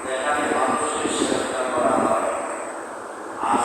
যেখানে মানুষকে সেবা করা হয় আর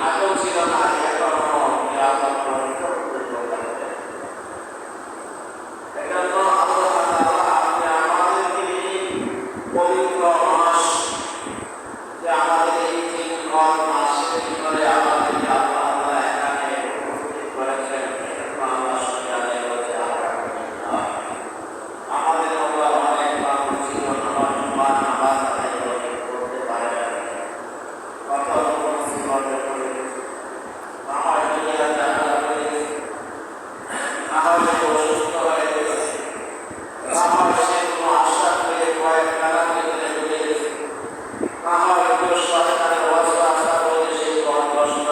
আগেও ছিল না, এখনো কিয়ামত পর্যন্ত প্রযোজ্য থাকবে। এজন্য আল্লাহ তাআলা আপনি আমাদেরকে এই পবিত্র মাস, যে আমাদের এই জিলহজ মাসের ভিতরে আমাদেরকে আল্লাহ তাআলা এখানে উপস্থিত করেছেন, এজন্য আমরা শুকরিয়া আদায় করছি আলহামদুলিল্লাহ। আমাদের মতো অনেক মানুষ ছিল নামাজ আদায় করতে পারে না, কত মুসিবতে পড়ে গেছে, আমার দুনিয়া জানা হয়ে গেছে, তাহলে অসুস্থ হয়ে গেছে, আমার সে কোনো আশা করে কয়েক টাকার ভিতরে ঢুকে গেছে, আমার কেউ সরকারের অবস্থা আশা করে সে কষ্ট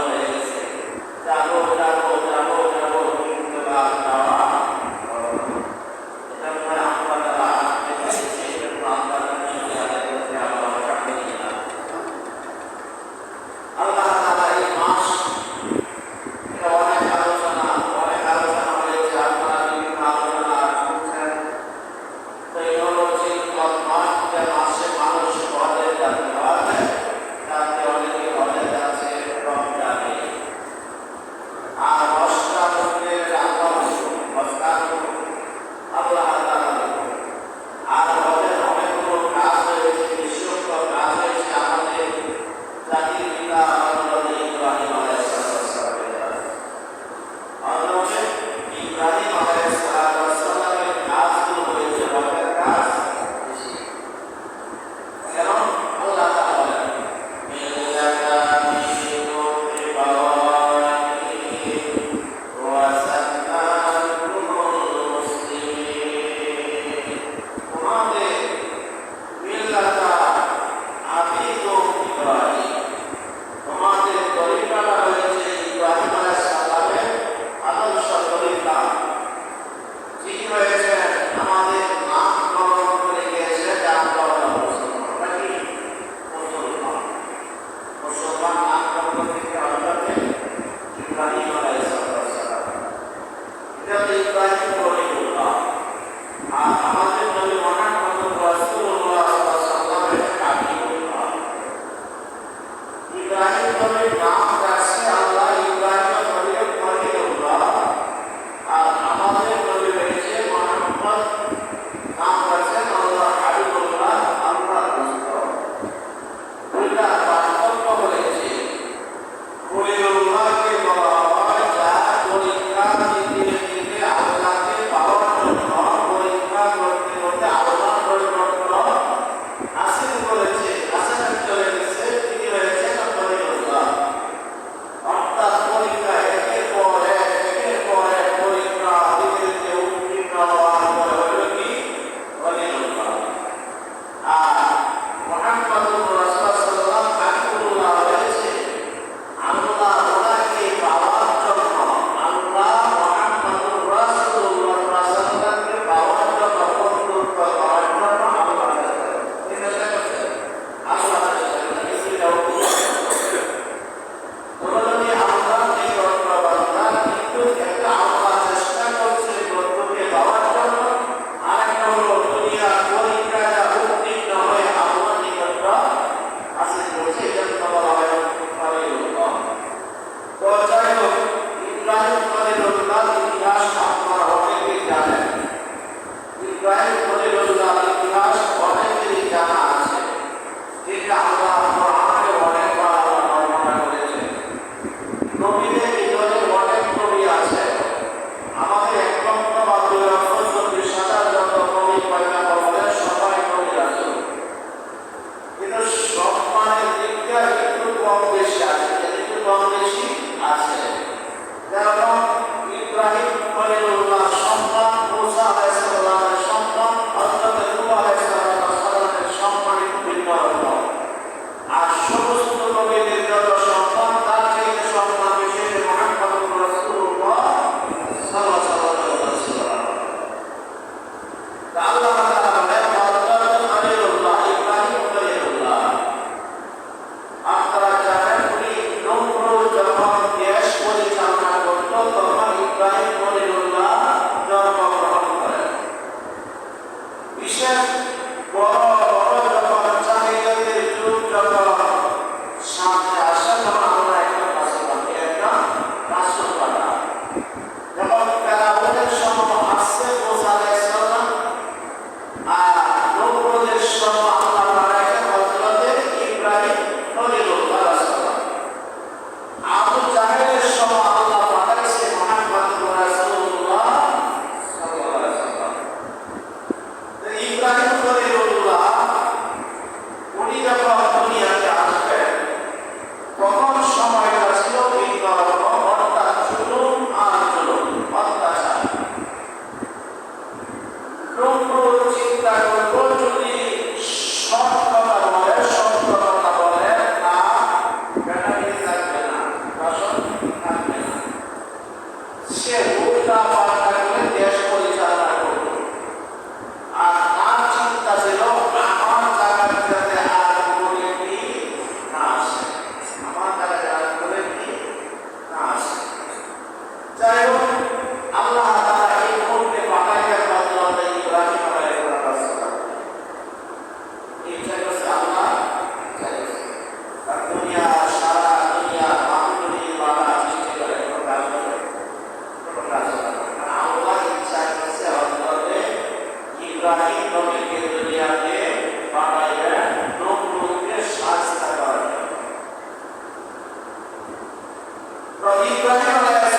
ইব্রাহিম আলাইহিস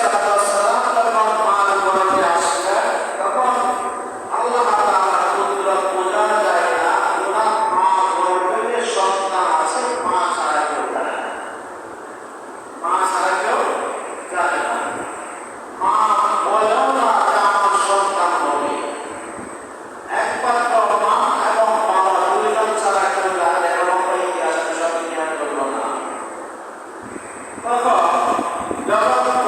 সালাম যখন মার গর্ভে আসলেন, তখন আল্লাহ তাআলা কুদরত বোঝা যায় না, ওনার মা গর্ভে যে সন্তান আছে মা ছাড়া কেউ জানে না, মা ছাড়া কেউ জানে না। মা বলেও না যে আমার সন্তান হবে, একমাত্র মা এবং বাবা দুইজন ছাড়া কেউ জানে এবং ইতিহাসের সব জ্ঞান করল না। তখন যখন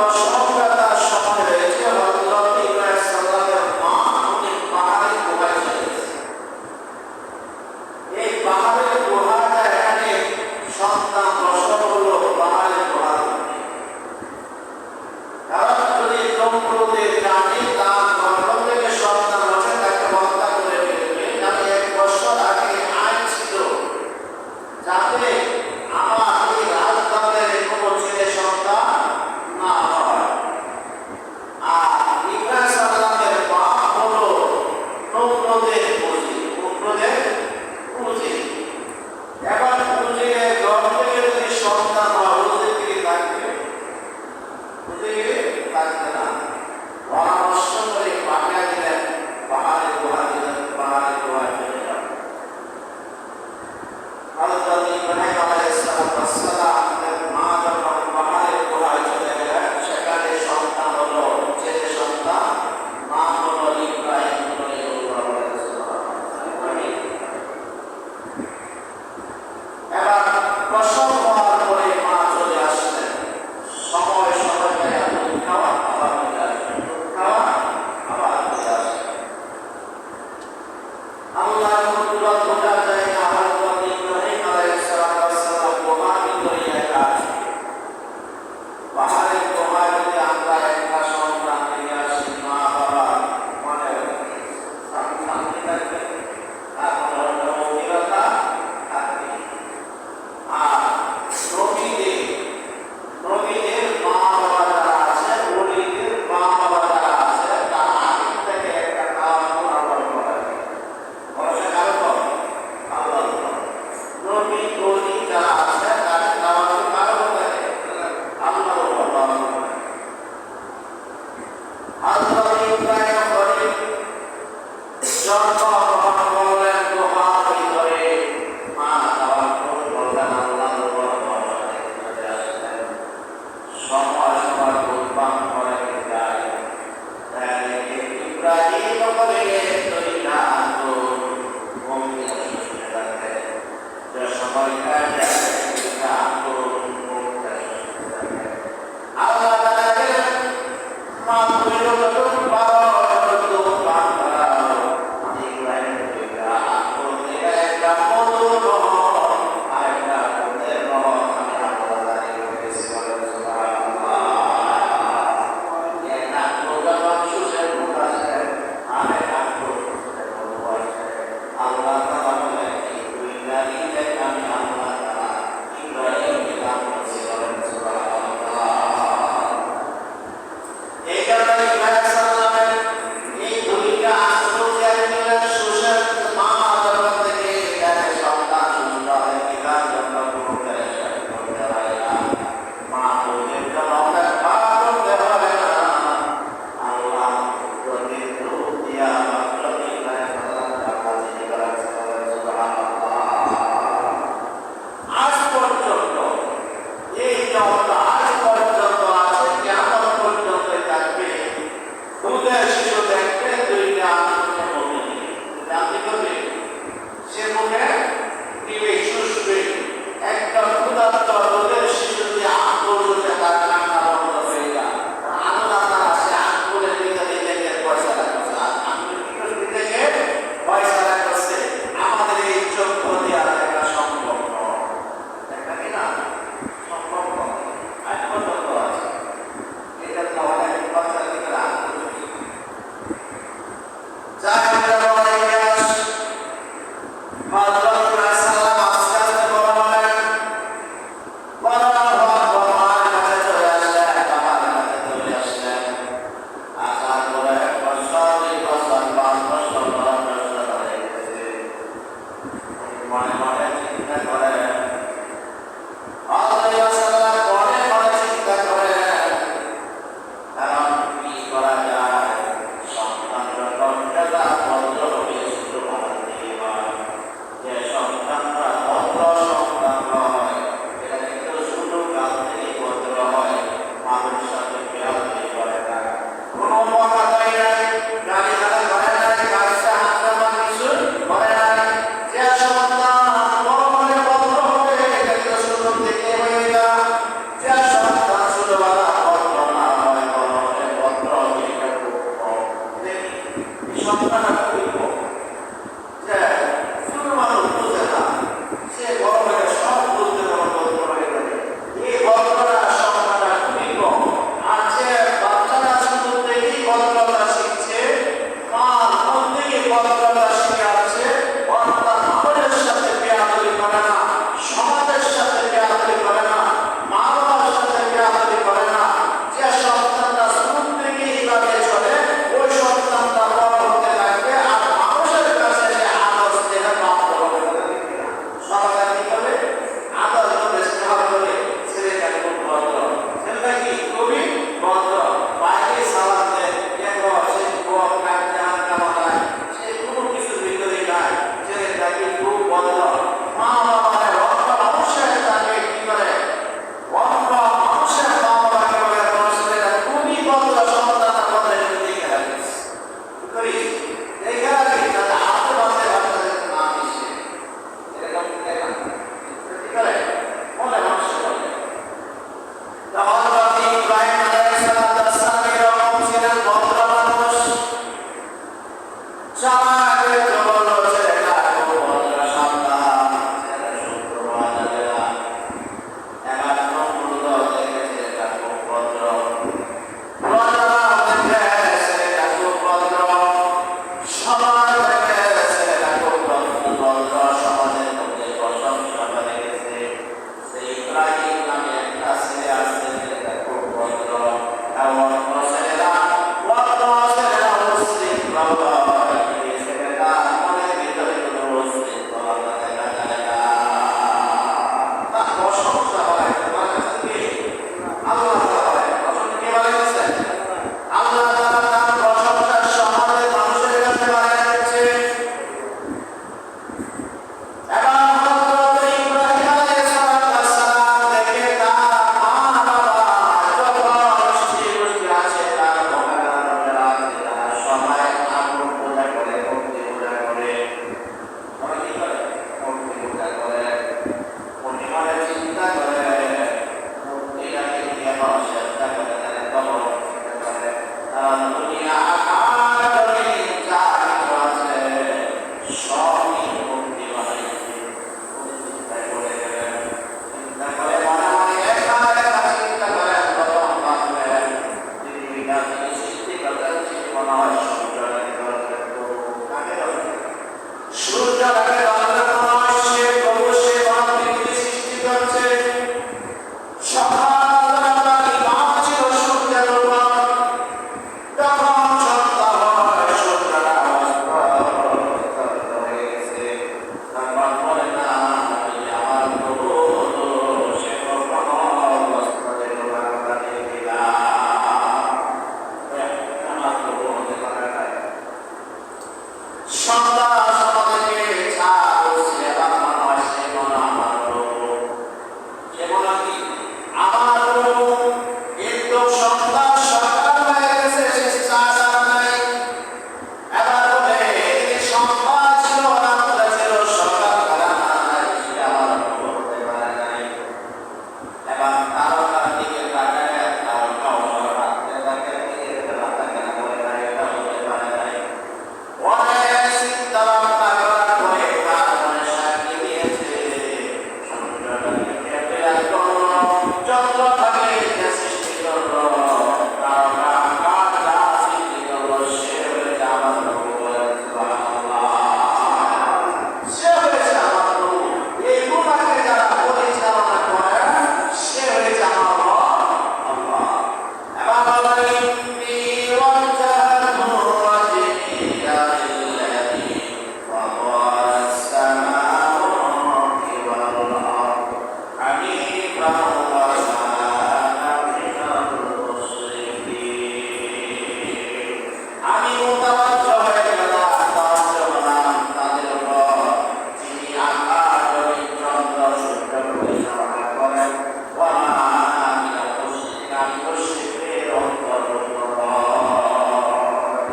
নারী মুশরিকদের অন্তর্ভুক্ত হয়।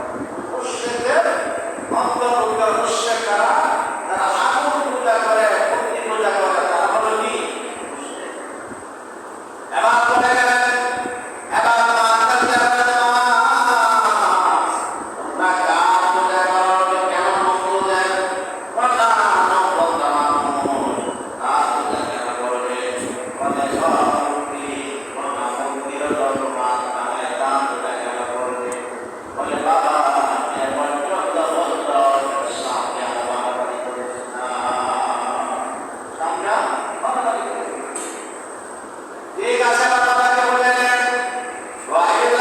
মুশরিকদের অন্তর্ভুক্ত মুশরিক কারা? যারা আগুন পূজা করে, মূর্তি পূজা করে, তারা হলো কি? মুশরিক। এবার বলে গেলেন, এবার মানতে যাবে না। তোমরা কার পূজা করো? কেমন পূজা? বলা নকল মানুষ কার পূজা কেন করবে? বলে সব মূর্তি, বলা মূর্তির দরবার বানায় তার পূজা কেন করবে? বলে বাবা এমন চোদ্দ বছর সামনে আমার বাড়ি করেছে না, সামনে আমার বাড়ি করেছে। ঠিক আছে, বাবাকে বললেন ওয়াহিদ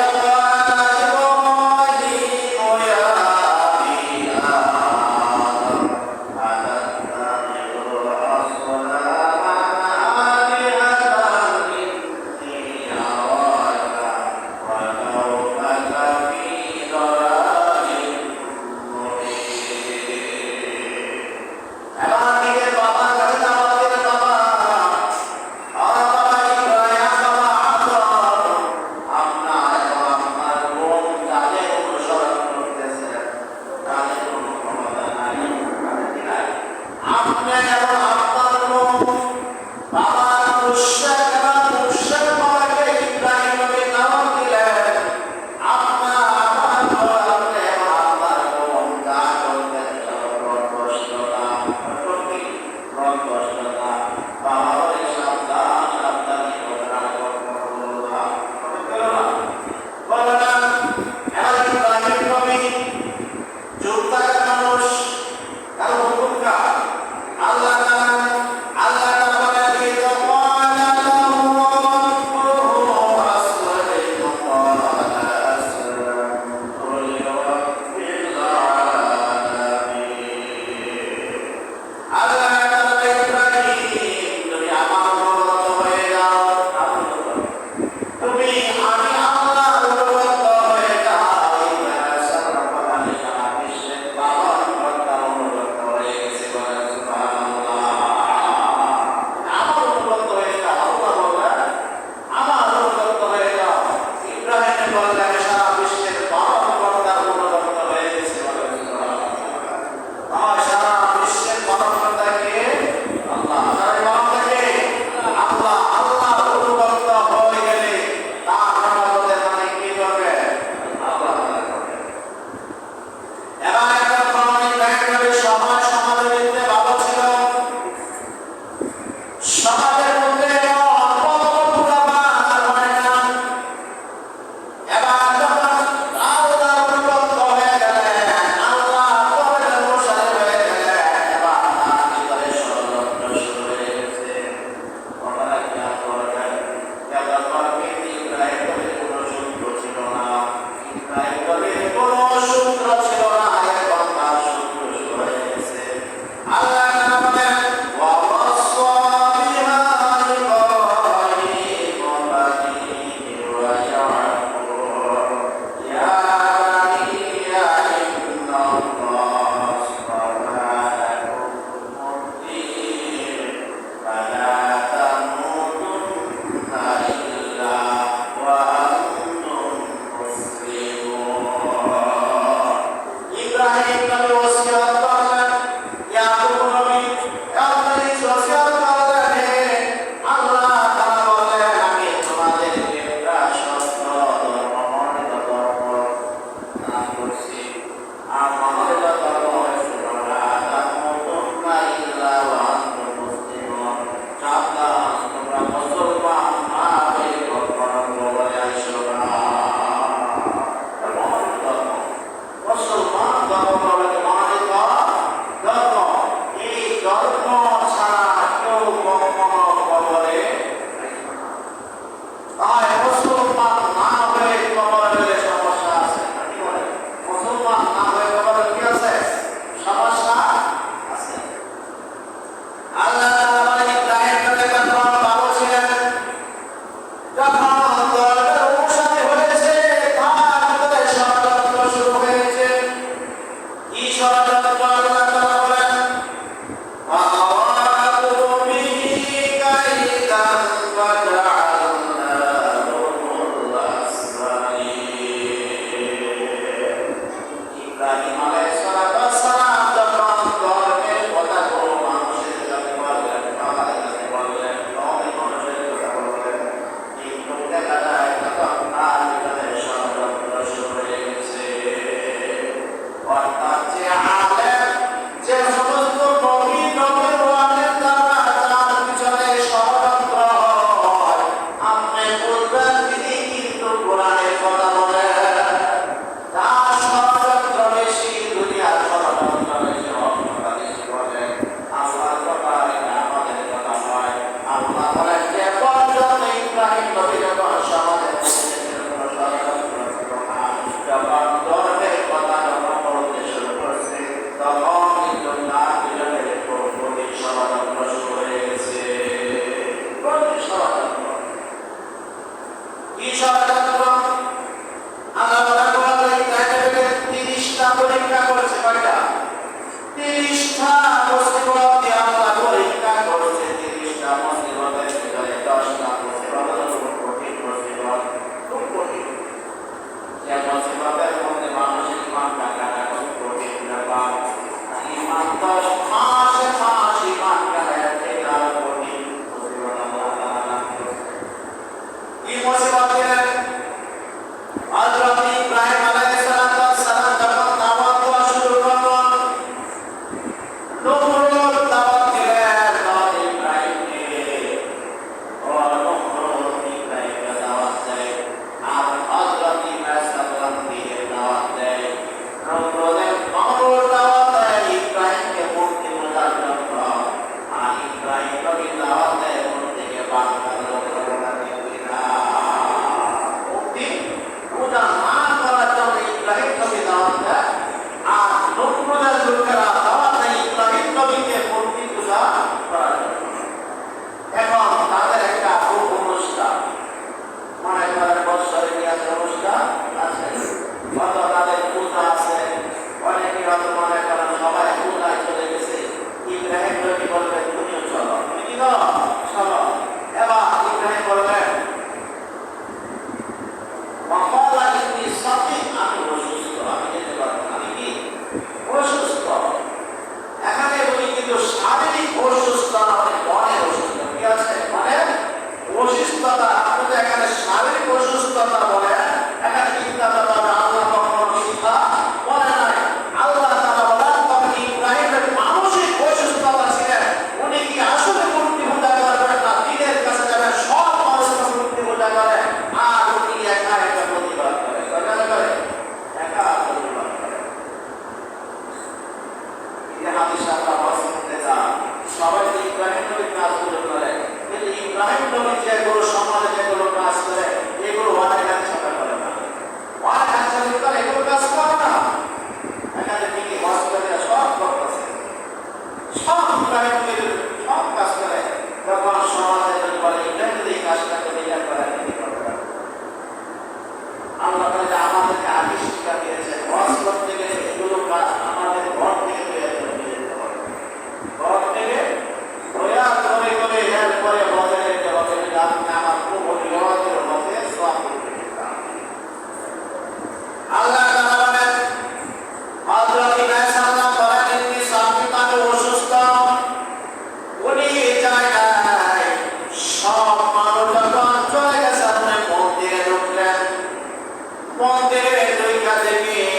মন্দিরের দুই কাছে গিয়ে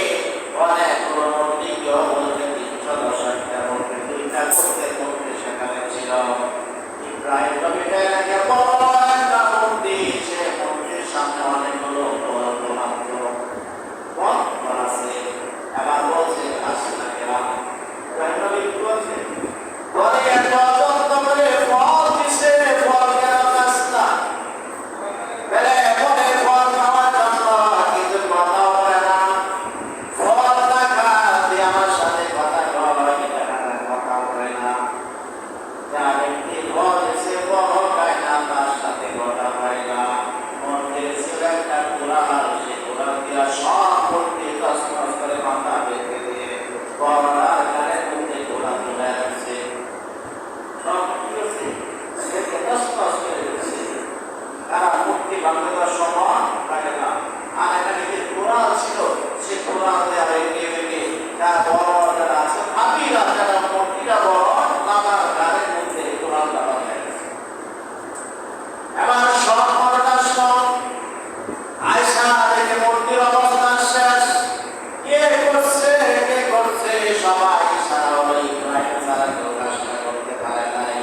অনেকগুলো মূর্তি কেউ বলতে ৩৬০টা মূর্তি, দুইটা করতে মূর্তি সেখানে ছিল। ইব্রাহিম নবীকে রেখে বড় একটা মূর্তি, সে মূর্তির সামনে অনেকগুলো আছে। এবার বলছে আসলে ইব্রাহিম নবী কি বলছে, বলে এত যত্ন করে ফল দিছে, ফল কেন গাছ না? বলে বলে ফল খাওয়ার জন্য, কিন্তু কথা বলে না। ফল না খাতে আমার সাথে কথা বলে, কথা বলে না। যা ব্যক্তি ফল দিছে ফল খায় না, তার সাথে কথা হয় না। মন্দির ছিল একটা কোরআন, সে কোরআন দিয়া সব মূর্তি তছনছ করে মাথা বেঁধে দিয়ে বড়ার গানের মধ্যে কোরআন তুলে রাখছে। সব কি হচ্ছে? সেকে তছনছ করে দিচ্ছে। তারা মূর্তি ভাঙতে দেওয়ার সময় লাগে না। আর এখানে যে কোরআন ছিল, সে কোরআন দেওয়া ভেঙে ভেঙে যারা বড় যারা আছে ভাবিরা, যারা মূর্তিরা বড় তাদের গানের মধ্যে কোরআন দেওয়া হয়ে গেছে। এবার সব মরটার সব আয়সা দেখে মূর্তির অবস্থা শেষ। কে করছে কে করছে সবাই সারা হলো ইব্রাহিম সারা কেউ কাজটা করতে পারে নাই।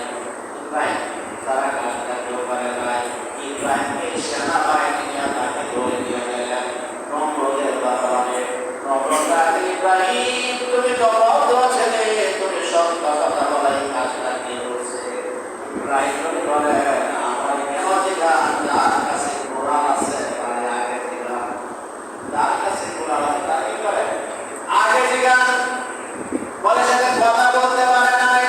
ইব্রাহিম সারা কাজটা কেউ পারে নাই। ইব্রাহিমকে সেনাবাহিনী নিয়ে তাকে ধরে নিয়ে গেলেন নমরুদের দরবারে। নমরুদ বলে, ইব্রাহিম তুমি তো বদ্ধ ছেলে, তুমি সত্য কথা বলাই কাজটা কে করছে? ইব্রাহিম বলে, আমার কেন জিজ্ঞাসা, যার কাছে কোরআন আছে তাই আগে জিজ্ঞাসা, যার কাছে কোরআন আছে তাই কি করে আগে জিজ্ঞাসা। বলে সাথে কথা বলতে পারে নাই।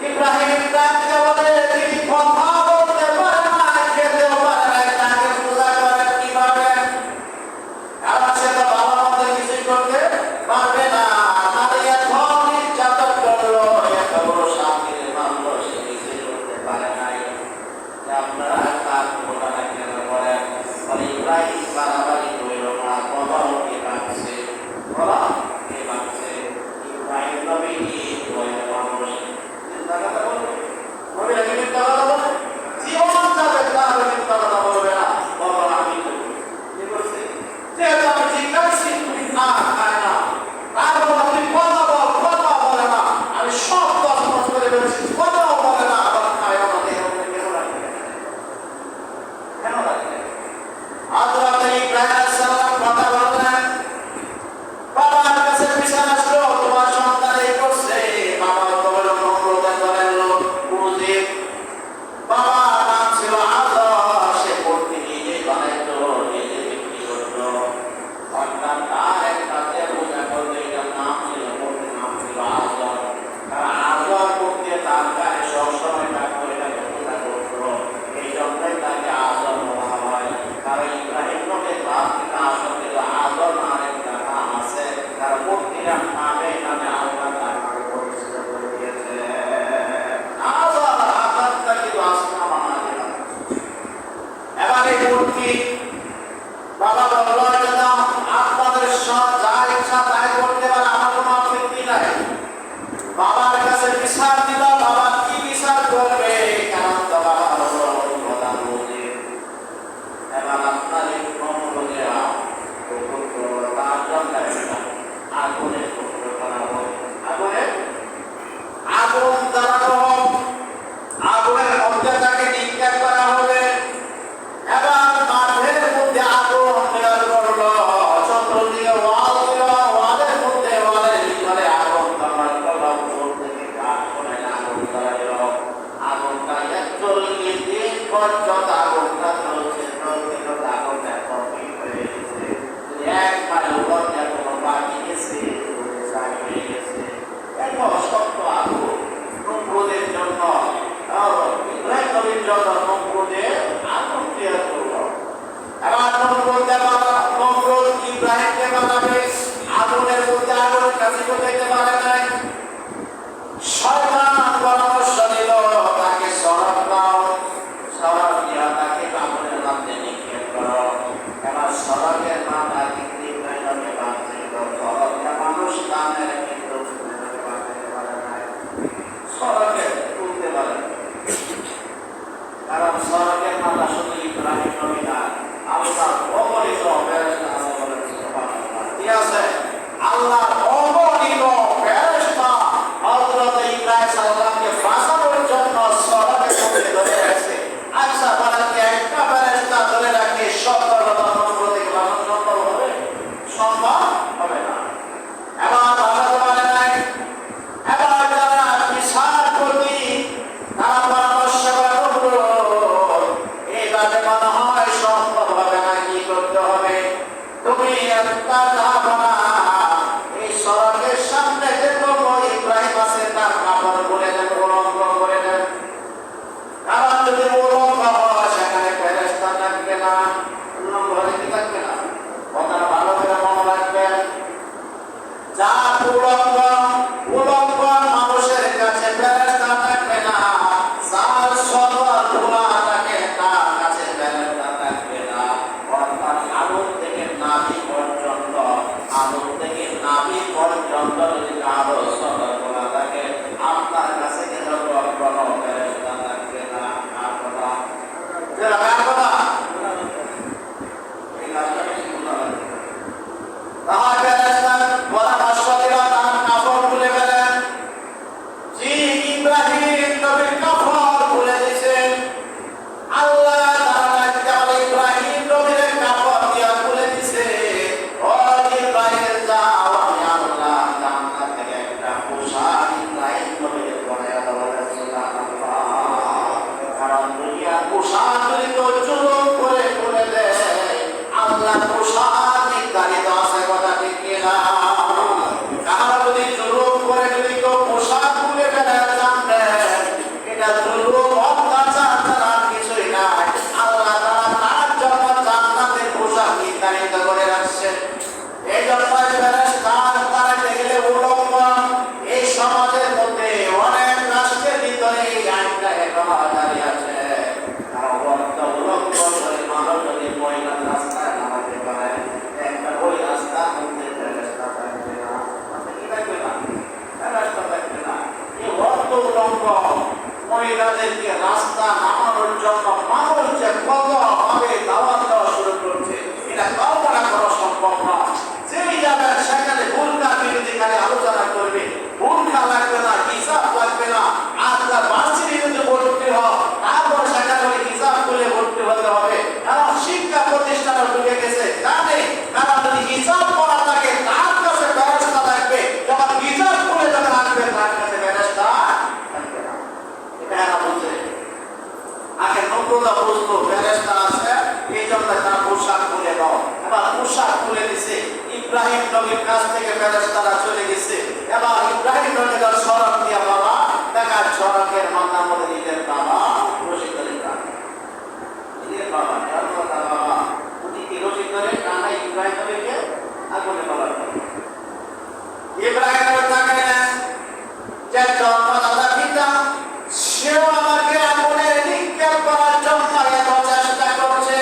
ইব্রাহিম তাকে বলে, তিনি কথা বলতে পারে নাই, খেতেও পারে নাই, তাকে পূজা করেন কিভাবে? কারণ সে তো বাবা মধ্যে কিছুই করতে পারবে না। আমাদের এখন নির্যাতন করলো, এত বড় শান্তির মানলো, সে কিছুই করতে পারে নাই। আপনারা তার ঘটনা কেন করেন? বলে ইব্রাহিম বাড়াবাড়ি কইল না, বলো কে ভাবছে, বলো কে ভাবছে? ইব্রাহিম নবী মানুষ চিন্তা কথা বলবে, নবীরা কি মিথ্যা কথা বলবে? জীবন যাবে তাহলে মিথ্যা কথা বলবে না। বলো আমি কি করছি? যেহেতু আমি জিজ্ঞাসি তুমি না খায় না, তারপর আপনি কথা বল, কথা বলে না, আমি সব তছনছ করে ফেলছি, কথাও বলে না, আবার খায় না, কেন রাখবে? কেন রাখবে? হযরত ইব্রাহিম আলাইহিস সালাম কথা বললেন, বাবার কাছে বিচার আসলো, তোমার সন্তান এই করছে। বাবা তো বলল নমরুদের দলের লোক, বুঝি বাবার নাম ছিল আযর, সে মূর্তি নিজেই বানাইতো, নিজে বিক্রি করতো। সন্তান তার একটা পূজা করতো, এটার নাম ছিল, মূর্তির নাম ছিল আযর। কারণ আযর মূর্তি তার গায়ে সবসময় থাকতো, এটাকে পূজা করতো, এই জন্যই তাকে আযর বলা হয়। কারণ ইব্রাহিম নবীর বাপ পিতা আসলে আযর নামের একটা নাম আছে, তার মূর্তির নামে নামে আল্লাহ তাকে পরিচিত করে দিয়েছে। আযর আযরটা কিন্তু আসনা বানায় না। এবার এই মূর্তি বাবা বলল, এটা আপনাদের সব যা ইচ্ছা তাই করতে পারে, আমার কোনো আপত্তি নাই। বাবার কাছে বিচার দিল, বাবা কি বিচার করবে? কারণ তো বাবা হলো কথা বুঝে। এবার আপনার এই নমরুদে তার জন্য আগুনে টুকরো করা হোক, আগুনে আগুন জ্বালানো হোক, আগুনের মধ্যে তাকে নিক্ষেপ করা হবে। এবার মাঠের মধ্যে আগুন বের করলো, চতুর্দিকে ওয়াল দিল, ওয়ালের মধ্যে ওয়ালের ভিতরে আগুন ধরার করলো, উপর থেকে কাঠ করে আগুন ধরাইল। আগুনটা ৪১ দিন পর্যন্ত আগুনটা চলছে, চলতে চলতে আগুনটা কমপ্লিট হয়ে গেছে। একবারে উপর দিয়ে কোনো বাকি গেছে, হয়ে গেছে। এত শক্ত আগুন নমরুদের জন্য, ইব্রাহিম নবীর জন্য নমরুদের আগুন তৈরি করলো। এবার নমরুদ ইব্রাহিমকে বানাবে, আগুনের মধ্যে আগুনের কাছে ঢুকাইতে পারে নাই। শয়তান পরামর্শ দিল, তাকে সরব দাও, সরব দিয়া তাকে আগুনের মধ্যে নিক্ষেপ করো। এবার সরবের মাথা কিন্তু ইব্রাহিমকে বাঁধছিল, সরবটা মানুষ দানের কিন্তু বাঁধতে পারে নাই, সরবকে তুলতে পারে। কারণ সরবের মাথা শুধু ইব্রাহিম নবী না, আল্লাহ অপরিচিত ফেরেশতা একটা যাব না। এই সড়কের সামনে যে কোনো ইব্রাহিম আছে তার কাপড় করে দেন, উলঙ্গ করে দেন। কারণ যদি উলঙ্গ হয় সেখানে ফেরেশতা থাকবে না, উলঙ্গ হলে কি থাকবে না? কথাটা ভালো করে মনে রাখবেন। যা উলঙ্গ উলঙ্গ মানুষের কাছে ফেরেশতা থাকবে না, যার সদর ধোলা থাকে তার কাছে ফেরেশতা থাকবে না। অর্থাৎ আলম থেকে নাভি পর্যন্ত, আলম থেকে নাভি পর্যন্ত যদি কারো সদর ধোলা থাকে আপনার কাছে কিন্তু কোনো ফেরেশতা থাকবে না। আর কথা যেটা কার কথা এই কাজটা বেশি বলা লাগে। তাহার ফেরেশতা পরামর্শ দিল, তার কাপড় খুলে ফেলেন। জি, ইব্রাহিম নবীর কাপড় খুলে দিয়েছেন। আল্লাহ তাআলা ইব্রাহিম নবীর কাপড় দিয়া খুলে দিয়েছে। ও ইব্রাহিম যাও, আমি আল্লাহ জান্নাত থেকে একটা পোশাক ইব্রাহিম নবীর পরাইয়া দেওয়া সুবহানাল্লাহ। কারণ দুনিয়ার পোশাক যদি কেউ জুলুম করে খুলে দেয়, আল্লাহ পোশাক নির্ধারিত আছে, কথা ঠিক কিনা? কারো যদি জুলুম করে যদি কেউ পোশাক খুলে ফেলে জানবেন এটা জুলুম, অত্যাচার ছাড়া আর কিছুই নাই। আল্লাহ তাআলা তার জন্য জান্নাতের পোশাক নির্ধারিত করে রাখছেন। এই জন্য ফেরেশতার তাড়াতে গেলে উলঙ্গ। এই সমাজের মধ্যে অনেক রাষ্ট্রের ভিতরে এই আইনটা এখনো জারি আছে। কারণ উলঙ্গ শরীর মানুষ যদি মহিলার রাস্তায় নামাতে পারে, একটা ওই রাস্তার মধ্যে ফেরেশতা থাকবে না। কি থাকবে না? ফেরেশতা থাকবে না। এই অর্থ উলঙ্গ মহিলাদেরকে রাস্তা নামানোর জন্য মানুষ যে কতভাবে দাওয়াত দেওয়া শুরু করছে এটা কল্পনা করা সম্ভব না। যেই যাবেন সেখানে বোরকা বিরোধীকারী আলোচনা করবে। বোরকা লাগবে না, হিজাব লাগবে না। আপনার ভার্সিটি যদি ভর্তি হয় তারপর সেখানে হিজাব খুলে ভর্তি হতে হবে। কারণ শিক্ষা প্রতিষ্ঠানে ঢুকে গেছে জানে, কারণ যদি হিজাব করা থাকে তার কাছে ফেরেশতা থাকবে, যখন হিজাব খুলে যখন আসবে তার কাছে ফেরেশতা থাকবে না। এটা এরা বলছে আগে নব্বইটা বুঝতো ফেরেশতা আছে, এই জন্য তার পোশাক খুলে দাও। এবার পোশাক খুলে দিছে, ইব্রাহিম নবীর কাছ থেকে ফেরেশতারা চলে গেছে। এবার ইব্রাহিম নবীর সড়ক দিয়া বাবা দেখা, সড়কের মাথা মধ্যে নিজের বাবা রশিদ ধরে টান, নিজের বাবা তার বাবা উনি কি রশিদ ধরে টানা ইব্রাহিম নবীকে আগুনে বলার ইব্রাহিম নবী তাকালেন যে জন্মদাতা পিতা, সেও আমাকে আগুনে নিক্ষেপ করার জন্য এত চেষ্টা করছে।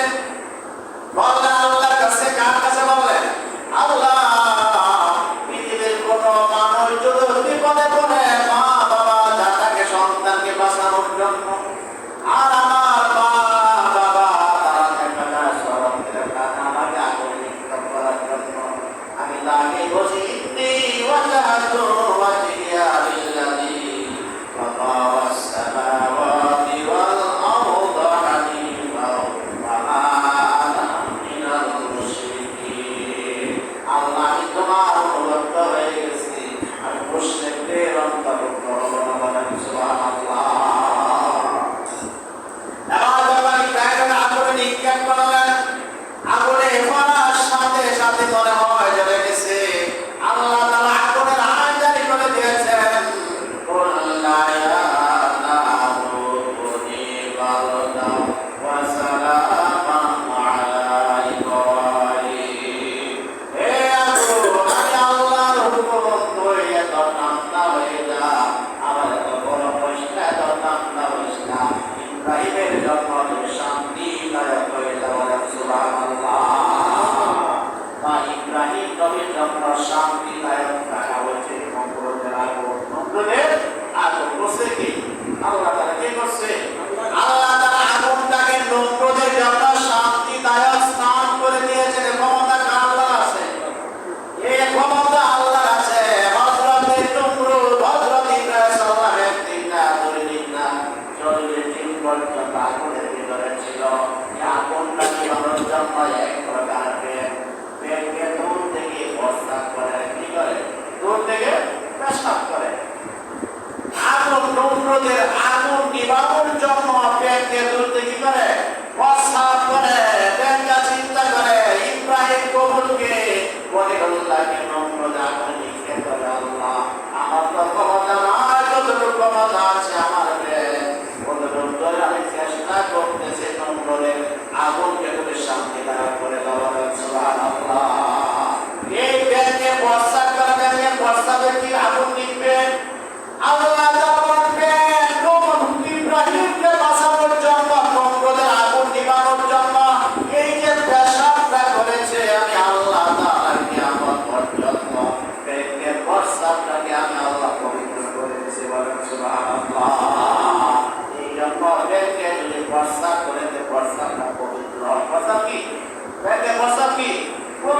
বললেন আল্লাহর কাছে, কার কাছে বললেন? আল্লাহ, পৃথিবীর কোনো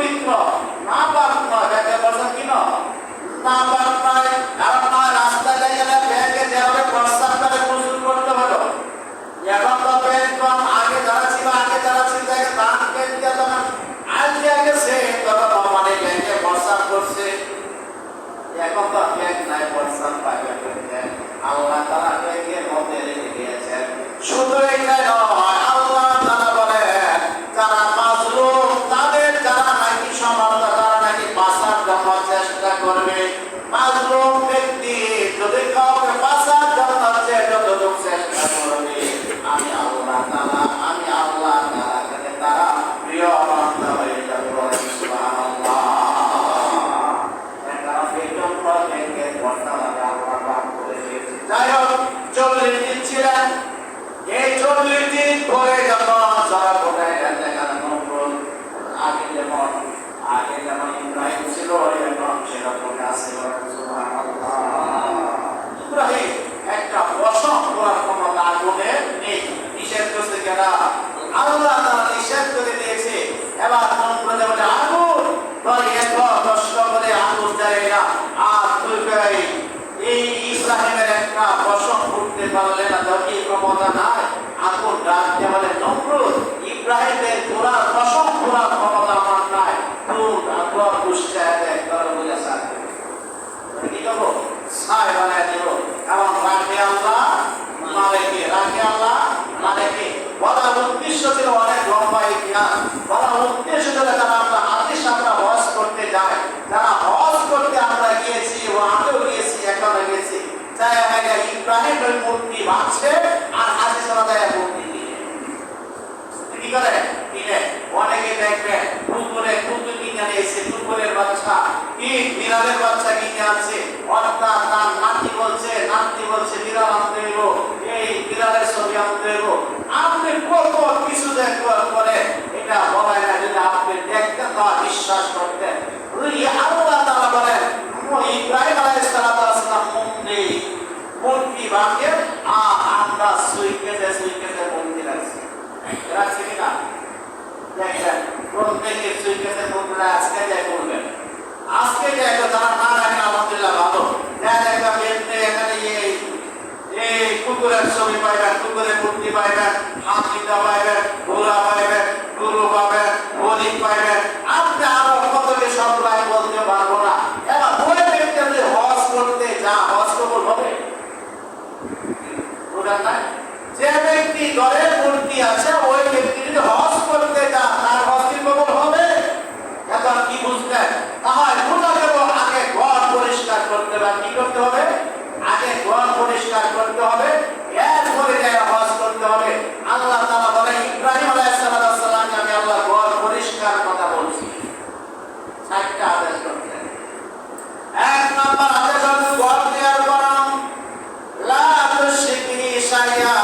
পবিত্র, নাপাক নয়। ব্যাখ্যা করছেন কি না? নাপাক নয়, কারণ নয় রাস্তায় গেলে ব্যাগে যেভাবে প্রস্তাব করে প্রচুর করতে হলো। এখন তো ব্যাগ কম, আগে যারা ছিল দান ব্যাগ দিয়ে তখন আগে গেছে, তখন মানে ব্যাগে প্রস্তাব করছে। এখন তো ব্যাগ নাই, প্রস্তাব পাইবে। আল্লাহ তাআলা ব্যাগের মধ্যে রেখে দিয়েছেন। শুধু এইটাই নয়, আল্লাহ তাআলা বলেন যারা মাজলুম, তাদের যারা নাকি সমর্থ, তারা নাকি বাঁচার জন্য চেষ্টা করবে। মাজলুম ব্যক্তি যদি কাউকে বাঁচার জন্য যতটুকু চেষ্টা করবে, আমি আল্লাহ তাআলা তারা প্রিয় বান্দা হয়ে যাবে। সুবহানাল্লাহ। যাই হোক, 40 দিন ছিলেন। এই 40 দিন পরে যখন যারা কোথায় আগে যেমন ইব্রাহিম ছিল, এখন সেরকম আছে। ইব্রাহিম একটা পশম করার ক্ষমতা আগুনে নেই। নিষেধ করছে কেনা? আল্লাহ তাআলা নিষেধ করে দিয়েছে। এবার বলে আগুন তোর এত কষ্ট করে আগুন যায় না, আর তুই এই ইব্রাহিমের একটা পশম করতে পারলে না, তোর কি ক্ষমতা নাই? আগুন ডাক দিয়ে বলে নমরুদ, ইব্রাহিমের পুরা পশম পুরা ক্ষমতা আমার নাই, তুই আগুন দুষ্টায় একবার বলে সাথে কি করবো? ছাই বানায় দিব। এবং রাখে আল্লাহ মালিকে বলার উদ্দেশ্য ছিল অনেক লম্বা ইতিহাস। বলার উদ্দেশ্য ছিল যারা আমরা আদেশ আমরা হজ করতে যাই, যারা হজ করতে আমরা গিয়েছি, ও আগেও গিয়েছি, এখনো গেছি, চাই ইব্রাহিমের মূর্তি ভাবছে আর আদেশ আলাদা মূর্তি কি করে কিনে। অনেকে দেখবেন কুকুর কিনে নিয়েছে, কুকুরের বাচ্চা কি বিড়ালের বাচ্চা কিনে আনছে, অর্থাৎ তার নাতি বলছে বিড়াল আনতে হইব, এই বিড়ালের ছবি আনতে হইব। আপনি কত কিছু দেখবার পরে এটা বলা না, যদি আপনি দেখতেন তা বিশ্বাস করতেন। আল্লাহ তাআলা বলেন ইব্রাহিম আলাইহিস সালাম মূর্তি বানিয়ে আমরা সুইকেতে মূর্তি রাখছি কিনা দেখেন। প্রত্যেকের সুইকেতে মূর্তি আজকে যাই করবেন, আজকে যাই যারা না রাখেন আলহামদুলিল্লাহ ভালো। এখানে এই কুকুরের ছবি পাইবেন, কুকুরের মূর্তি পাইবেন, হাতিটা পাইবেন, ঘোড়া পাইবেন, গরু পাবেন, হরিণ পাইবেন। আপনি আরো কত সব বলতে পারবো না। এবার ওই ব্যক্তি যদি হজ করতে যা, হজ কবুল হবে? যে ব্যক্তি ঘরের মূর্তি আছে, ওই ব্যক্তি যদি হজ করতে যা, তার হজ কি কবুল হবে? এখন কি বুঝলেন? তাহলে আগে ঘর পরিষ্কার করতে হবে। কি করতে হবে? আগে ঘর পরিষ্কার করতে হবে, এরপরে হজ করতে হবে। আল্লাহ তাআলা বলেন ইব্রাহিম আলাইহিস সালামকে আমি আল্লাহ ঘর পরিষ্কার কথা বলছি। 4টা আদেশ করতেন। 1 নাম্বার আদেশ হলো ঘর তৈয়ার করা, লা তুশরিকি শাইআ,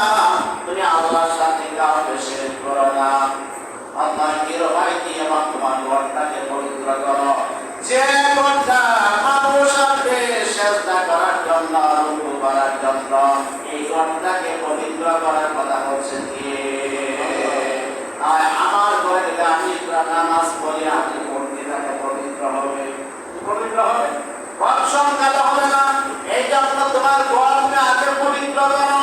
তুমি আল্লাহর সাথে কাউকে শিরক করো না। আল্লাহ নির্ভয়টি এবং তোমার ঘরটাকে পবিত্র করো। যে ঘরটা মানুষ আসবে সেজদা করার জন্য, রুকু করার জন্য, এই ঘরটাকে পবিত্র করার কথা বলছেন কি? আমার ঘরে যদি আমি নামাজ পড়ি, আপনি মূর্তিটাকে পবিত্র হবে, পবিত্র হবে, ঘর সংখ্যাত হবে না। এই জন্য তোমার ঘরকে আগে পবিত্র করো।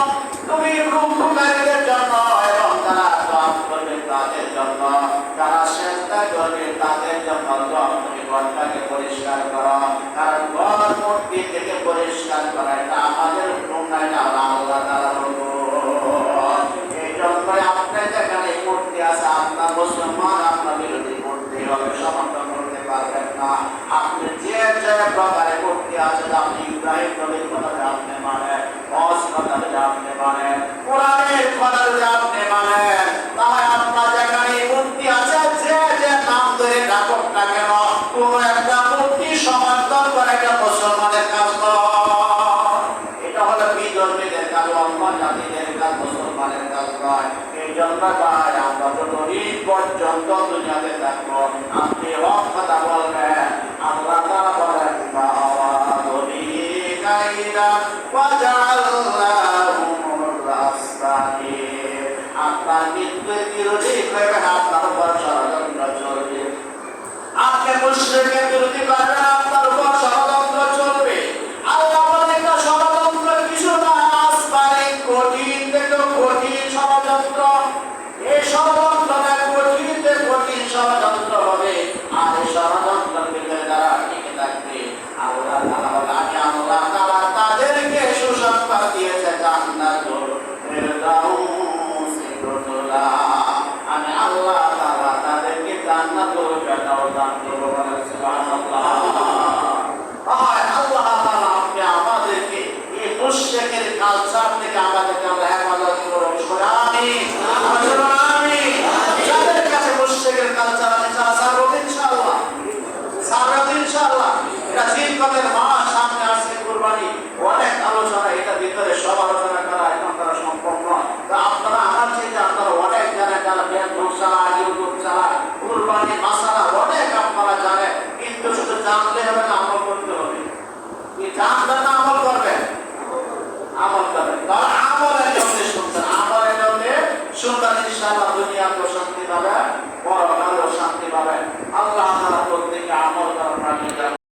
তুমি রুকুকারীদের জন্য এবং যারা দোয়া করবে তাদের জন্য, যারা সেজদা করবে তাদের জন্য তুমি ঘরটাকে পরিষ্কার করো। কারণ ঘর মূর্তি থেকে পরিষ্কার করা এটা আমাদের হুকুম না, এটা আল্লাহ তাআলার হুকুম। এই জন্য আপনার যেখানে মূর্তি আছে, আপনার মুসলমান আপনার বিরোধী মূর্তি হবে, সমর্থন করতে পারবেন না। আপনি যে প্রকারে মূর্তি আছে, আপনি ইব্রাহিম নবীর কথা আপনি মানেন, হজ কথা আপনি মানেন, কোরআনের কথা আপনি মানেন, তাহলে আপনার যেখানে মূর্তি আছে, যে নাম ধরে ডাকুক না কেন, কোন একটা মূর্তি সমর্থন করে একটা মুসলমানের কাজ নয়। এটা হলো বিধর্মীদের কাজ, অন্য জাতিদের কাজ, মুসলমানের কাজ নয়। এই জন্য ভাই আমরা যতদিন পর্যন্ত দুনিয়াতে থাকবো, আপনি হক কথা বলবেন। আল্লাহ তাআলা বলেন আপনার মৃত্যুর বিরোধী করবেন, আপনার উপর ষড়যন্ত্র চলবে। মুশরিকের বিরোধী করবে না, আপনার উপর ষড়যন্ত্র চলবে। আল্লাহ বলেন এটা ষড়যন্ত্র কিছু না, আসমানে কঠিন থেকে কঠিন ষড়যন্ত্র। এই ষড়যন্ত্রটা কঠিন থেকে কঠিন ষড়যন্ত্র হবে, আর এই ষড়যন্ত্রের ভিতরে যারা টিকে থাকবে আল্লাহ তাআলা বলেন আমি আল্লাহ তাআলা তাদেরকে সুসংবাদ দিয়েছে জান্নাতুল ফিরদাউসে নুজুলা। আমি আল্লাহ তাআলা তাদেরকে জান্নাতুল ফিরদাউস দান করব।